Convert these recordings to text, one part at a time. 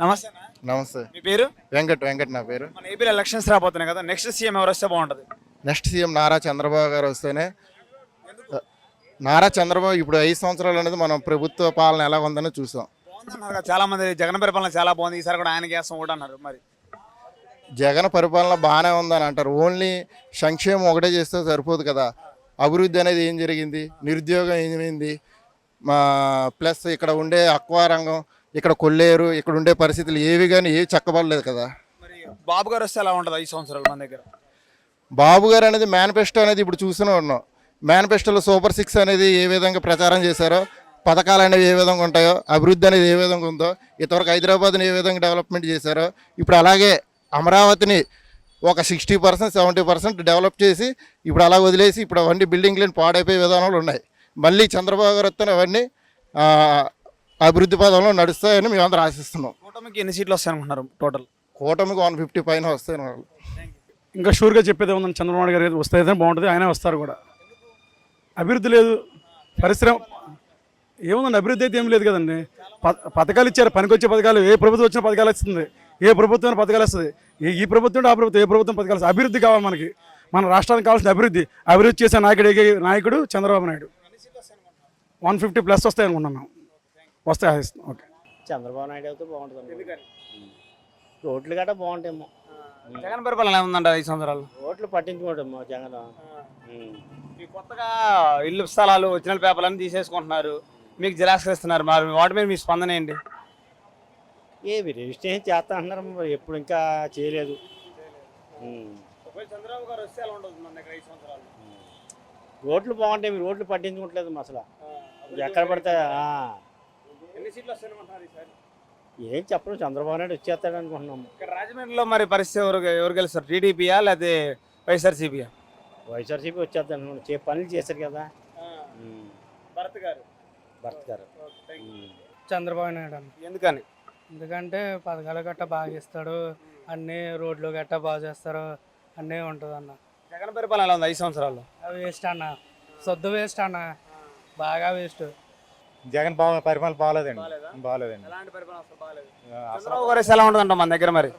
నమస్తే. నమస్తే. మీ పేరు? వెంకట్ నా పేరు. మన ఏపీలో ఎలక్షన్స్ రాబోతున్నాయి కదా, నెక్స్ట్ సీఎం ఎవరు వస్తే బాగుంటుంది? నెక్స్ట్ సీఎం నారా చంద్రబాబు గారు వస్తేనే. నారా చంద్రబాబు ఇప్పుడు 5 సంవత్సరాలు అనేది మనం ప్రభుత్వ పాలన ఎలా ఉందని చూసాం. బాగుందన్నారు కదా చాలా మంది, జగన్ పరిపాలన చాలా బాగుంది, ఈసారి కూడా ఆయనకి వేస్తాం కూడా అన్నారు. మరి జగన్ పరిపాలన బాగానే ఉందని అంటారు. ఓన్లీ సంక్షేమం ఒకటే చేస్తే సరిపోదు కదా. అభివృద్ధి అనేది ఏం జరిగింది, నిరుద్యోగం ఏమైంది, ప్లస్ ఇక్కడ ఉండే అక్వా రంగం, ఇక్కడ కొల్లేరు, ఇక్కడ ఉండే పరిస్థితులు ఏవి కానీ ఏవి చక్కబడలేదు కదా. మరి బాబు గారు వస్తే ఎలా ఉంటుంది 5 సంవత్సరాలు మన దగ్గర? బాబు గారు అనేది మేనిఫెస్టో అనేది ఇప్పుడు చూస్తూనే ఉన్నాం. మేనిఫెస్టోలో సూపర్ 6 అనేది ఏ విధంగా ప్రచారం చేశారో, పథకాలు అనేవి ఏ విధంగా ఉంటాయో, అభివృద్ధి అనేది ఏ విధంగా ఉందో, ఇంతవరకు హైదరాబాద్ని ఏ విధంగా డెవలప్మెంట్ చేశారో, ఇప్పుడు అలాగే అమరావతిని ఒక 60% 70% డెవలప్ చేసి ఇప్పుడు అలా వదిలేసి ఇప్పుడు అవన్నీ బిల్డింగ్లను పాడైపోయే విధానాలు ఉన్నాయి. మళ్ళీ చంద్రబాబు గారు వస్తే అవన్నీ అభివృద్ధి పదంలో నడుస్తాయని మేమందరం ఆశిస్తున్నాం. కూటమికి ఎన్ని సీట్లు వస్తాయనుకుంటున్నారు టోటల్? కూటమికి 150 పైన వస్తాయి. ఇంకా షూర్గా చెప్పేది ఏముందని, చంద్రబాబు గారు వస్తే బాగుంటుంది, ఆయనే వస్తారు కూడా. అభివృద్ధి లేదు, పరిశ్రమ ఏముందండి, అభివృద్ధి అయితే ఏం లేదు కదండి. పథకాలు ఇచ్చారు, పనికొచ్చే పథకాలు. ఏ ప్రభుత్వం వచ్చిన పథకాలు వస్తుంది, ఏ ప్రభుత్వం పథకాలు వస్తుంది, ఈ ప్రభుత్వం ఆ ప్రభుత్వం ఏ ప్రభుత్వం పథకాలు వస్తుంది. అభివృద్ధి కావాలి మనకి, మన రాష్ట్రానికి కావాల్సిన అభివృద్ధి చేసే నాయకుడు చంద్రబాబు నాయుడు. 150+ వస్తాయి అనుకుంటున్నాం, వస్తాయి. ఓకే, చంద్రబాబు నాయుడు అయితే బాగుంటుంది. రోడ్లు గట్రా బాగుంటాయేమో. జగన్ పరిపాలన ఏముందంట 5 సంవత్సరాలు? రోడ్లు పట్టించుకోవడమో జగన్. ఈ కొత్తగా ఇల్లు స్థలాలు ఒరిజినల్ పేపర్లన్నీ తీసేసుకుంటున్నారు, మీకు జిరాక్స్ ఇస్తున్నారు. మరి వాటి మీద మీ స్పందన ఏంటి? ఏవి రిజిస్ట్రేషన్ చేస్తా అంటున్నారు, మరి ఎప్పుడు ఇంకా చేయలేదు. చంద్రబాబు గారు వస్తే ఎలా ఉంటుంది మన దగ్గర 5 సంవత్సరాలు? రోడ్లు బాగుంటాయి, రోడ్లు పట్టించుకోవట్లేదు అసలు. ఎక్కడ పడితే ఎన్ని సీట్లు వస్తాయనుకుంటున్నారు ఈసారి? ఏం చెప్పడం, చంద్రబాబు నాయుడు వచ్చేస్తాడు అనుకుంటున్నాము. ఇక్కడ రాజమండ్రిలో మరి పరిస్థితి ఎవరు గెలుస్తారు, టీడీపీయా లేకపోతే వైఎస్ఆర్సీపీయా? వైఎస్ఆర్సీపీ వచ్చేస్తాడు అనుకున్నాం, పనులు చేశారు కదా భరత్ గారు. చంద్రబాబు నాయుడు అన్న. ఎందుకని? ఎందుకంటే పథకాలు గట్ట బాగా ఇస్తాడు, అన్నీ రోడ్లు గట్ట బాగా చేస్తారు, అన్నీ ఉంటుంది అన్న. జగన్ పరిపాలన ఎలా ఉంది 5 సంవత్సరాలు? అవి వేస్ట్ అన్న, సొద్దు వేస్ట్ అన్న, బాగా వేస్ట్. జగన్ పరిపాలన బాగాలేదండి. ఎలాంటి పరిపాలన అసలు బాగాలేదు. చంద్రబాబు గారు ఎలా ఉంటుందంట మన దగ్గర? మరి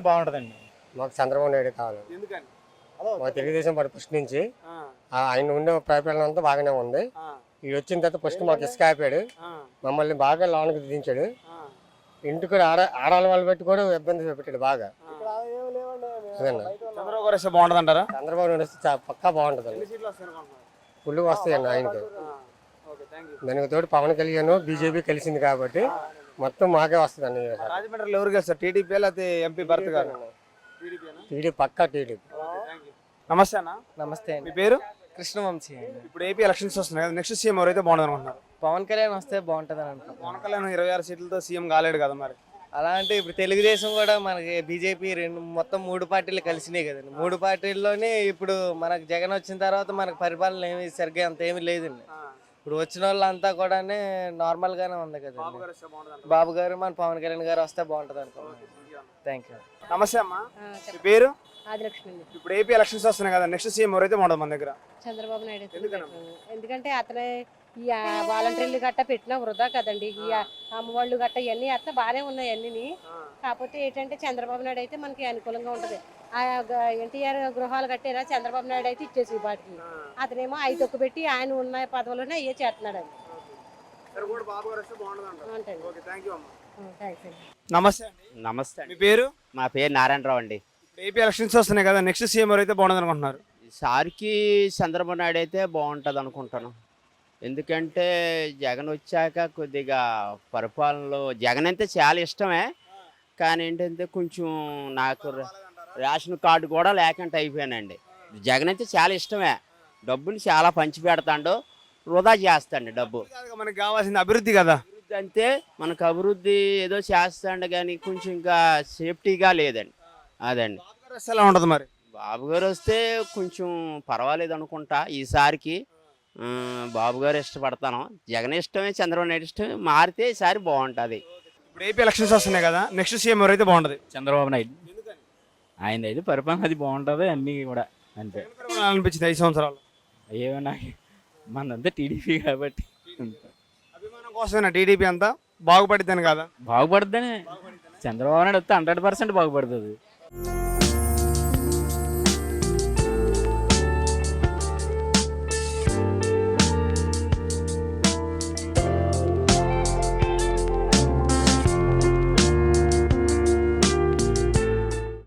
బాగుంటుందండి. మాకు చంద్రబాబు నాయుడు కావాలి. ఎందుకని? మా తెలుగుదేశం పార్టీ ఫస్ట్ నుంచి ఆయన ఉండే పరిపాలన అంతా బాగానే ఉంది. ఈ వచ్చిన తర్వాత ఫస్ట్ మాకు ఇసుక ఆపాడు, మమ్మల్ని బాగా లోనికి దించాడు. ఇంటికి కూడా ఆడాల వాళ్ళు పెట్టి కూడా ఇబ్బంది పెట్టాడు బాగా. చంద్రబాబు గారు వస్తే బాగుంటుంది అంటారా? చంద్రబాబు నాయుడు వస్తే పక్కా బాగుంటుంది, ఫుల్ వస్తాయండి ఆయనకి. దానికి తోడు పవన్ కళ్యాణ్ బీజేపీ కలిసింది కాబట్టి మొత్తం మాకే వస్తుంది అండి. రాజమండ్రిలో ఎవరు గెలుస్తారు, టీడీపీ లేకపోతే ఎంపీ భరత్ గారు? టీడీపీ పక్కా టీడీపీ. నమస్తే అన్న. నమస్తే మీ అండి, పేరు? కృష్ణవంశీ అండి. ఇప్పుడు ఏపీ ఎలక్షన్స్ వస్తున్నాయి కదా, నెక్స్ట్ సీఎం ఎవరైతే బాగుంటుంది అనుకుంటున్నారు? పవన్ కళ్యాణ్ వస్తే బాగుంటుంది అని అనుకుంటున్నాను. పవన్ కళ్యాణ్ 26 సీట్లతో సీఎం కాలేడు కదా. మరి అలా అంటే ఇప్పుడు తెలుగుదేశం కూడా మనకి బీజేపీ మొత్తం 3 పార్టీలు కలిసినాయి కదండి. 3 పార్టీల్లోనే ఇప్పుడు మనకు జగన్ వచ్చిన తర్వాత మనకు పరిపాలన ఏమి సరిగ్గా అంత ఏమి లేదండి. ఇప్పుడు వచ్చిన వాళ్ళంతా కూడా నార్మల్గానే ఉంది కదండి. బాబు గారు మన పవన్ కళ్యాణ్ గారు వస్తే బాగుంటుంది అనుకుంటున్నాను. Thank you. నమస్తే అమ్మా, మీ పేరు? ఆదిలక్ష్మి. ఇప్పుడు ఏపీ ఎలక్షన్స్ వస్తున్నాయి కదా, నెక్స్ట్ సీఎం ఎవరైతే బాగుంటుంది మన దగ్గర? చంద్రబాబు నాయుడు. ఎందుకంటే అతనే ఈ వాలంటీర్లు గట్ట పెట్టినా వృధా కదండి. ఈ అమ్మవాళ్ళు గట్ట ఇవన్నీ అట్లా బాగానే ఉన్నాయి అన్ని. కాకపోతే ఏంటంటే చంద్రబాబు నాయుడు అయితే మనకి అనుకూలంగా ఉంటుంది. ఆ ఎన్టీఆర్ గృహాలు కట్టారా, చంద్రబాబు నాయుడు అయితే ఇచ్చేసి వాటికి. అతనేమో 5 తొక్కు పెట్టి ఆయన ఉన్న పదవులోనే అయ్యే చేస్తున్నాడు అండి. నమస్తే. నమస్తే. మీ పేరు? మా పేరు నారాయణరావు అండి. ఏపీ ఎలక్షన్స్ వస్తున్నాయి కదా, నెక్స్ట్ సీఎం ఎవరైతే బాగుంటుంది అనుకుంటున్నారు? సార్కి చంద్రబాబు నాయుడు అయితే బాగుంటుంది అనుకుంటాను. ఎందుకంటే జగన్ వచ్చాక కొద్దిగా పరిపాలనలో జగన్ అయితే చాలా ఇష్టమే, కానీ ఏంటంటే కొంచెం నాకు రేషన్ కార్డు కూడా లేకుండా అయిపోయానండి. జగన్ అయితే చాలా ఇష్టమే, డబ్బులు చాలా పంచి పెడతాడు, వృధా చేస్తాండి డబ్బు. మనకి కావాల్సింది అభివృద్ధి కదా. అభివృద్ధి అంటే మనకు అభివృద్ధి ఏదో చేస్తాడు కానీ కొంచెం ఇంకా సేఫ్టీగా లేదండి. అదండి. ఎలా ఉంటుంది మరి? బాబు గారు వస్తే కొంచెం పర్వాలేదు అనుకుంటా ఈసారికి. బాబు గారు ఇష్టపడతాను, జగన్ ఇష్టమే, చంద్రబాబు నాయుడు ఇష్టమే, మారితే ఈసారి బాగుంటుంది. ఇప్పుడు ఏపీ ఎలక్షన్స్ వస్తున్నాయి కదా, నెక్స్ట్ సీఎం ఎవరైతే బాగుంటుంది? చంద్రబాబు నాయుడు. ఆయన అయితే పరిపాలన అది బాగుంటుంది, అన్నీ కూడా అంతే. అనిపించింది 5 సంవత్సరాలు? ఏమన్నా మనంతా టీడీపీ కాబట్టి అభిమానం కోసమేనా టీడీపీ అంతా? బాగుపడిద్దని కదా? బాగుపడుతుందని చంద్రబాబు నాయుడు వస్తే 100% బాగుపడుతుంది.